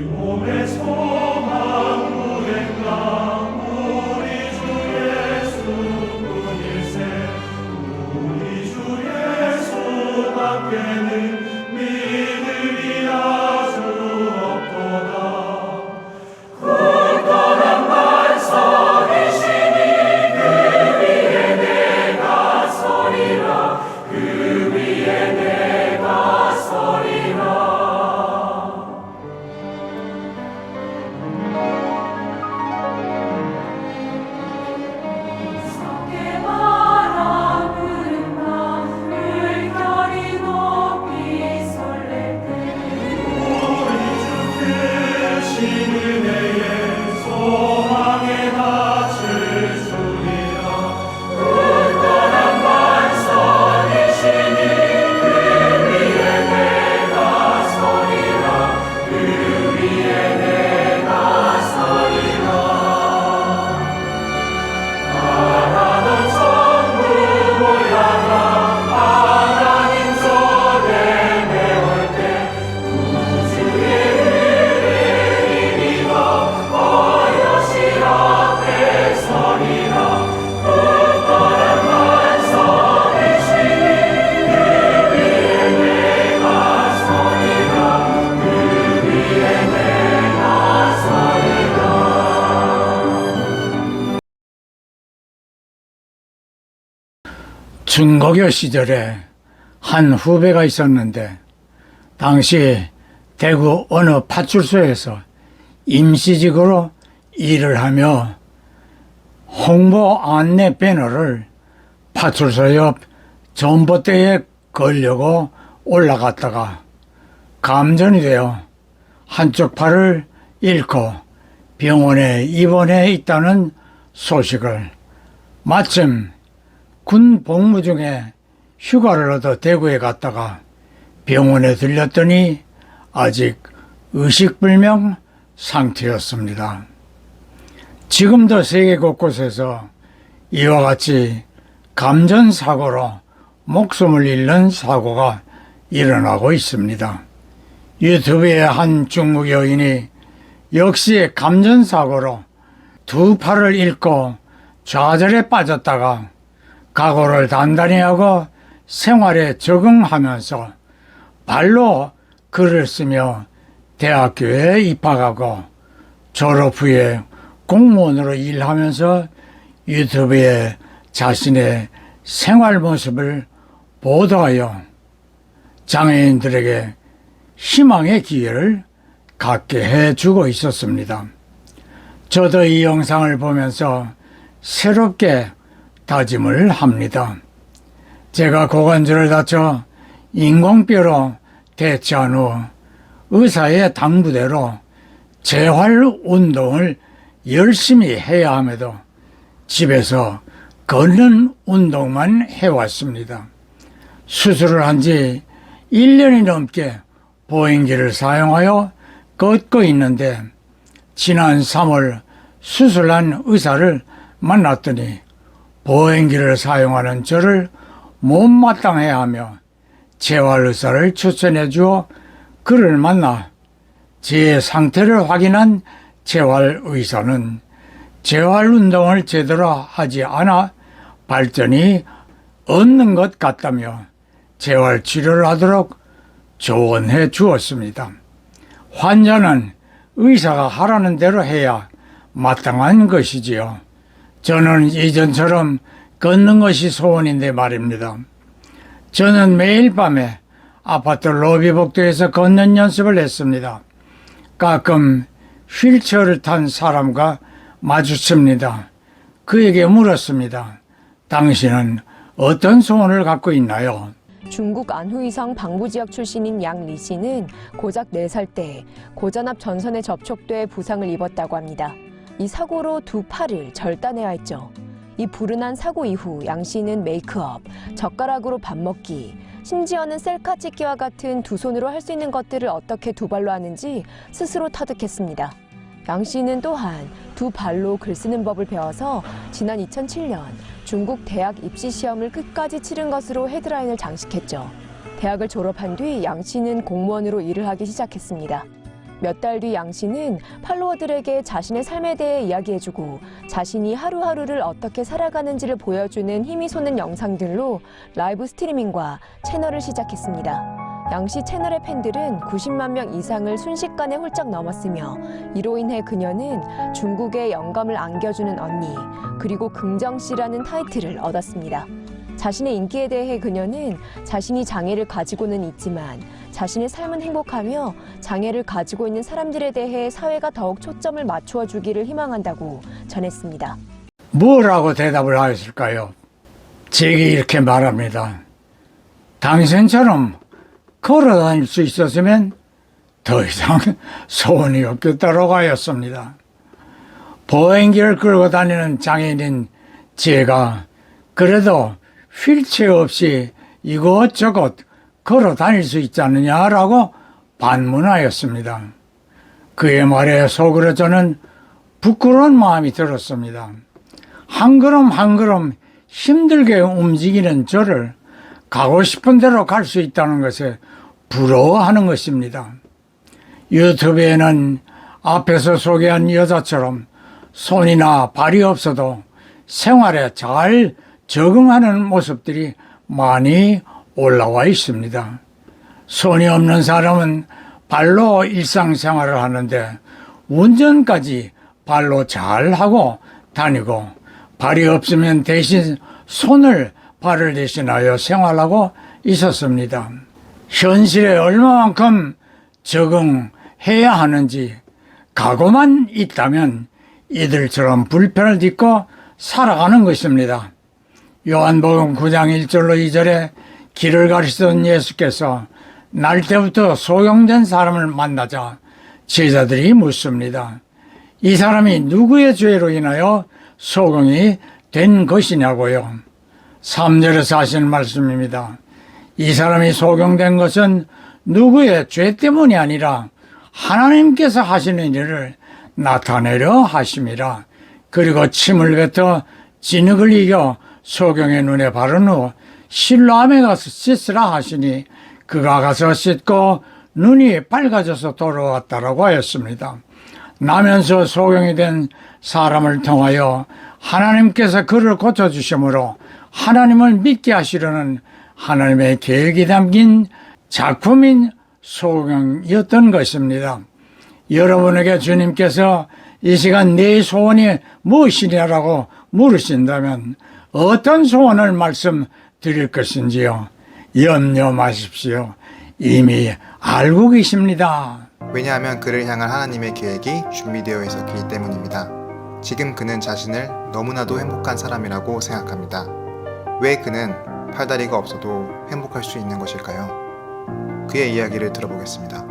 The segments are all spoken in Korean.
몸의 소망 무엇인가 우리 주 예수 뿐일세 우리 주 예수밖에는 믿음이 아주 없도다 굳건한 반석이시니 그 위에 내가 서리라 그 위에 내가 서리라 중고교 시절에 한 후배가 있었는데 당시 대구 어느 파출소에서 임시직으로 일을 하며 홍보 안내 배너를 파출소 옆 전봇대에 걸려고 올라갔다가 감전이 되어 한쪽 팔을 잃고 병원에 입원해 있다는 소식을 마침 군 복무 중에 휴가를 얻어 대구에 갔다가 병원에 들렸더니 아직 의식불명 상태였습니다. 지금도 세계 곳곳에서 이와 같이 감전사고로 목숨을 잃는 사고가 일어나고 있습니다. 유튜브의 한 중국 여인이 역시 감전사고로 두 팔을 잃고 좌절에 빠졌다가 각오를 단단히 하고 생활에 적응하면서 발로 글을 쓰며 대학교에 입학하고 졸업 후에 공무원으로 일하면서 유튜브에 자신의 생활 모습을 보도하여 장애인들에게 희망의 기회를 갖게 해주고 있었습니다. 저도 이 영상을 보면서 새롭게 다짐을 합니다. 제가 고관절을 다쳐 인공뼈로 대치한 후 의사의 당부대로 재활 운동을 열심히 해야 함에도 집에서 걷는 운동만 해왔습니다. 수술을 한 지 1년이 넘게 보행기를 사용하여 걷고 있는데 지난 3월 수술한 의사를 만났더니 보행기를 사용하는 저를 못마땅해 하며 재활의사를 추천해 주어 그를 만나 제 상태를 확인한 재활의사는 재활운동을 제대로 하지 않아 발전이 없는 것 같다며 재활치료를 하도록 조언해 주었습니다. 환자는 의사가 하라는 대로 해야 마땅한 것이지요. 저는 이전처럼 걷는 것이 소원인데 말입니다. 저는 매일 밤에 아파트 로비 복도에서 걷는 연습을 했습니다. 가끔 휠체어를 탄 사람과 마주칩니다. 그에게 물었습니다. 당신은 어떤 소원을 갖고 있나요? 중국 안후이성 방부지역 출신인 양 리 씨는 고작 4살 때 고전압 전선에 접촉돼 부상을 입었다고 합니다. 이 사고로 두 팔을 절단해야 했죠. 이 불운한 사고 이후 양 씨는 메이크업, 젓가락으로 밥 먹기, 심지어는 셀카 찍기와 같은 두 손으로 할 수 있는 것들을 어떻게 두 발로 하는지 스스로 터득했습니다. 양 씨는 또한 두 발로 글 쓰는 법을 배워서 지난 2007년 중국 대학 입시 시험을 끝까지 치른 것으로 헤드라인을 장식했죠. 대학을 졸업한 뒤 양 씨는 공무원으로 일을 하기 시작했습니다. 몇 달 뒤 양 씨는 팔로워들에게 자신의 삶에 대해 이야기해주고 자신이 하루하루를 어떻게 살아가는지를 보여주는 힘이 솟는 영상들로 라이브 스트리밍과 채널을 시작했습니다. 양 씨 채널의 팬들은 90만 명 이상을 순식간에 훌쩍 넘었으며 이로 인해 그녀는 중국의 영감을 안겨주는 언니 그리고 긍정 씨라는 타이틀을 얻었습니다. 자신의 인기에 대해 그녀는 자신이 장애를 가지고는 있지만 자신의 삶은 행복하며 장애를 가지고 있는 사람들에 대해 사회가 더욱 초점을 맞추어 주기를 희망한다고 전했습니다. 뭐라고 대답을 하였을까요? 제게 이렇게 말합니다. 당신처럼 걸어 다닐 수 있었으면 더 이상 소원이 없겠다고 하였습니다. 보행기를 끌고 다니는 장애인인 제가 그래도 휠체어 없이 이곳저곳 걸어 다닐 수 있지 않느냐라고 반문하였습니다. 그의 말에 속으로 저는 부끄러운 마음이 들었습니다. 한 걸음 한 걸음 힘들게 움직이는 저를 가고 싶은 대로 갈 수 있다는 것에 부러워하는 것입니다. 유튜브에는 앞에서 소개한 여자처럼 손이나 발이 없어도 생활에 잘 적응하는 모습들이 많이 올라와 있습니다. 손이 없는 사람은 발로 일상생활을 하는데 운전까지 발로 잘 하고 다니고 발이 없으면 대신 손을 발을 대신하여 생활하고 있었습니다. 현실에 얼마만큼 적응해야 하는지 각오만 있다면 이들처럼 불편을 딛고 살아가는 것입니다. 요한복음 9장 1절로 2절에 길을 가리시던 예수께서 날 때부터 소경된 사람을 만나자 제자들이 묻습니다. 이 사람이 누구의 죄로 인하여 소경이 된 것이냐고요. 3절에서 하시는 말씀입니다. 이 사람이 소경된 것은 누구의 죄 때문이 아니라 하나님께서 하시는 일을 나타내려 하심이라. 그리고 침을 뱉어 진흙을 이겨 소경의 눈에 바른 후 실로암에 가서 씻으라 하시니 그가 가서 씻고 눈이 밝아져서 돌아왔다라고 하였습니다. 나면서 소경이 된 사람을 통하여 하나님께서 그를 고쳐주심으로 하나님을 믿게 하시려는 하나님의 계획이 담긴 작품인 소경이었던 것입니다. 여러분에게 주님께서 이 시간 네 소원이 무엇이냐라고 물으신다면 어떤 소원을 말씀드릴 것인지요? 염려 마십시오. 이미 알고 계십니다. 왜냐하면 그를 향한 하나님의 계획이 준비되어 있었기 때문입니다. 지금 그는 자신을 너무나도 행복한 사람이라고 생각합니다. 왜 그는 팔다리가 없어도 행복할 수 있는 것일까요? 그의 이야기를 들어보겠습니다.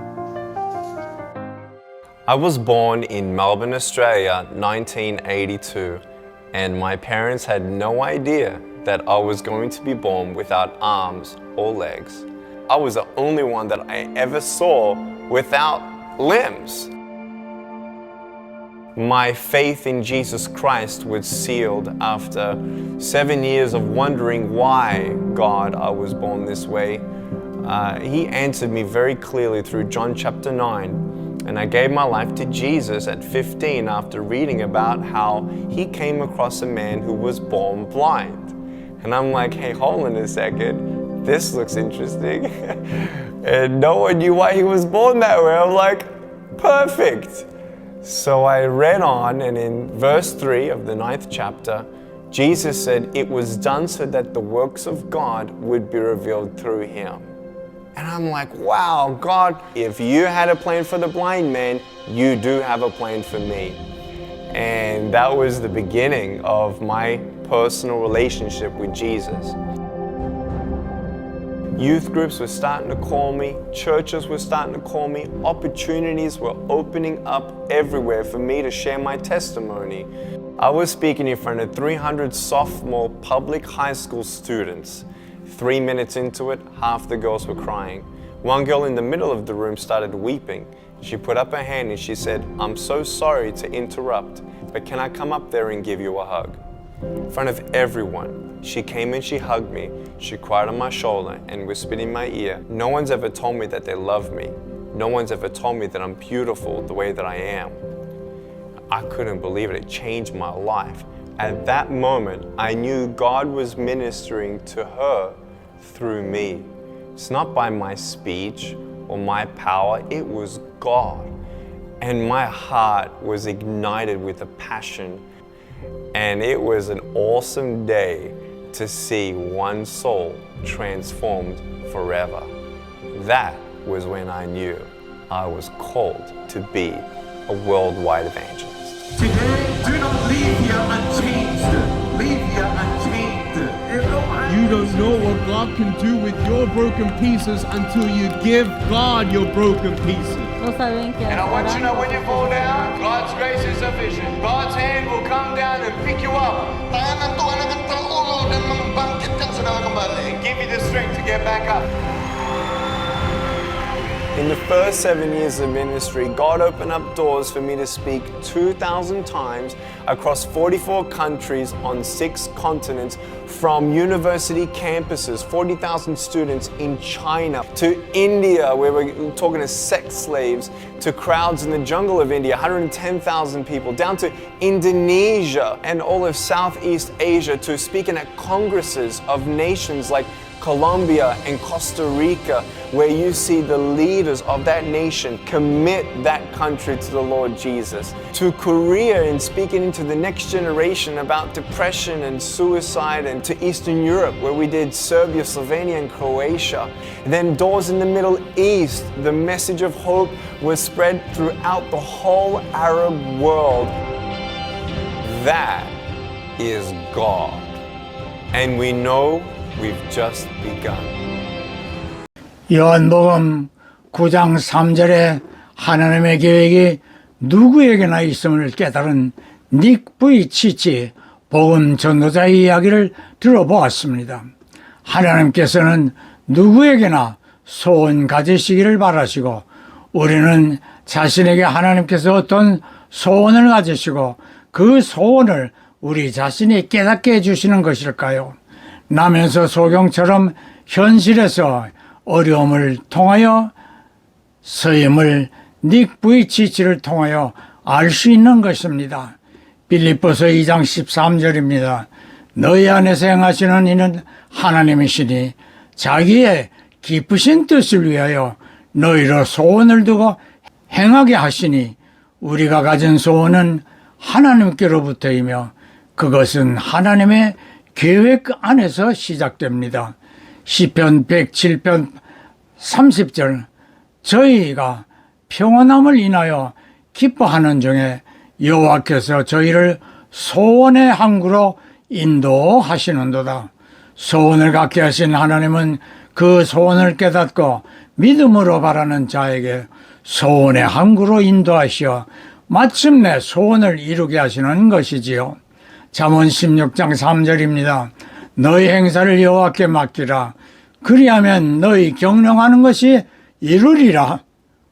I was born in Melbourne, Australia, 1982, and my parents had no idea that I was going to be born without arms or legs. I was the only one that I ever saw without limbs. My faith in Jesus Christ was sealed after 7 years of wondering why, God, I was born this way. He answered me very clearly through John chapter 9. And I gave my life to Jesus at 15 after reading about how he came across a man who was born blind. And I'm like, hey, hold on a second. This looks interesting. And no one knew why he was born that way. I'm like, perfect. So I read on, and in verse 3 of the 9th chapter, Jesus said, it was done so that the works of God would be revealed through him. And I'm like, wow, God, if you had a plan for the blind man, you do have a plan for me. And that was the beginning of my personal relationship with Jesus. Youth groups were starting to call me, churches were starting to call me, opportunities were opening up everywhere for me to share my testimony. I was speaking in front of 300 sophomore public high school students. 3 minutes into it, half the girls were crying. One girl in the middle of the room started weeping. She put up her hand and she said, I'm so sorry to interrupt, but can I come up there and give you a hug? In front of everyone, she came and she hugged me. She cried on my shoulder and whispered in my ear, no one's ever told me that they love me. No one's ever told me that I'm beautiful the way that I am. I couldn't believe it. It changed my life. At that moment, I knew God was ministering to her through me. It's not by my speech or my power, it was God. And my heart was ignited with a passion. And it was an awesome day to see one soul transformed forever. That was when I knew I was called to be a worldwide evangelist. Today, do not leave here unchanged. Leave here unchanged. You don't know what God can do with your broken pieces until you give God your broken pieces. No saben qué And I want you to know when you fall down, God's grace is sufficient. God's hand will come down and pick you up. And give you the strength to get back up. In the first 7 years of ministry, God opened up doors for me to speak 2,000 times across 44 countries on 6 continents, from university campuses, 40,000 students in China, to India, where we're talking to sex slaves, to crowds in the jungle of India, 110,000 people, down to Indonesia and all of Southeast Asia, to speaking at congresses of nations like Colombia and Costa Rica, where you see the leaders of that nation commit that country to the Lord Jesus. To Korea and speaking into the next generation about depression and suicide, and to Eastern Europe, where we did Serbia, Slovenia, and Croatia. And then doors in the Middle East. The message of hope was spread throughout the whole Arab world. That is God. And we know we've just begun. 요한복음 9장 3절에 하나님의 계획이 누구에게나 있음을 깨달은 닉 부이치치 복음 전도자의 이야기를 들어보았습니다. 하나님께서는 누구에게나 소원 가지시기를 바라시고, 우리는 자신에게 하나님께서 어떤 소원을 가지시고 그 소원을 우리 자신이 깨닫게 해주시는 것일까요? 나면서 소경처럼 현실에서 어려움을 통하여 서임을 닉 부이치치를 통하여 알 수 있는 것입니다. 빌립보서 2장 13절입니다. 너희 안에서 행하시는 이는 하나님이시니 자기의 기쁘신 뜻을 위하여 너희로 소원을 두고 행하게 하시니, 우리가 가진 소원은 하나님께로부터이며 그것은 하나님의 계획 안에서 시작됩니다. 시편 107편 30절, 저희가 평안함을 인하여 기뻐하는 중에 여호와께서 저희를 소원의 항구로 인도하시는도다. 소원을 갖게 하신 하나님은 그 소원을 깨닫고 믿음으로 바라는 자에게 소원의 항구로 인도하시어 마침내 소원을 이루게 하시는 것이지요. 잠언 16장 3절입니다. 너희 행사를 여호와께 맡기라. 그리하면 너희 경영하는 것이 이루리라.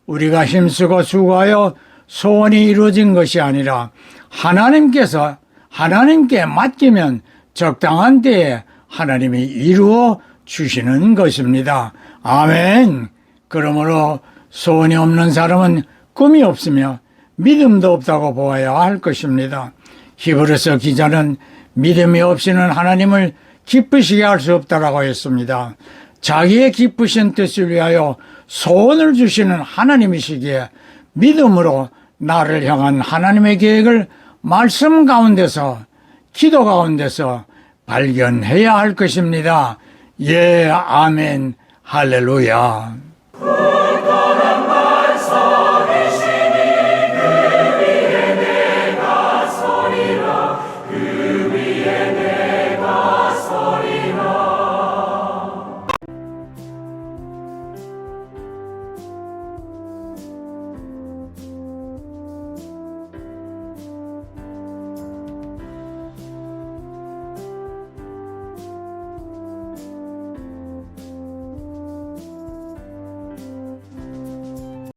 우리가 힘쓰고 수고하여 소원이 이루어진 것이 아니라 하나님께 맡기면 적당한 때에 하나님이 이루어 주시는 것입니다. 아멘. 그러므로 소원이 없는 사람은 꿈이 없으며 믿음도 없다고 보아야 할 것입니다. 히브리서 기자는 믿음이 없이는 하나님을 기쁘시게 할 수 없다라고 했습니다. 자기의 기쁘신 뜻을 위하여 소원을 주시는 하나님이시기에 믿음으로 나를 향한 하나님의 계획을 말씀 가운데서, 기도 가운데서 발견해야 할 것입니다. 예, 아멘, 할렐루야.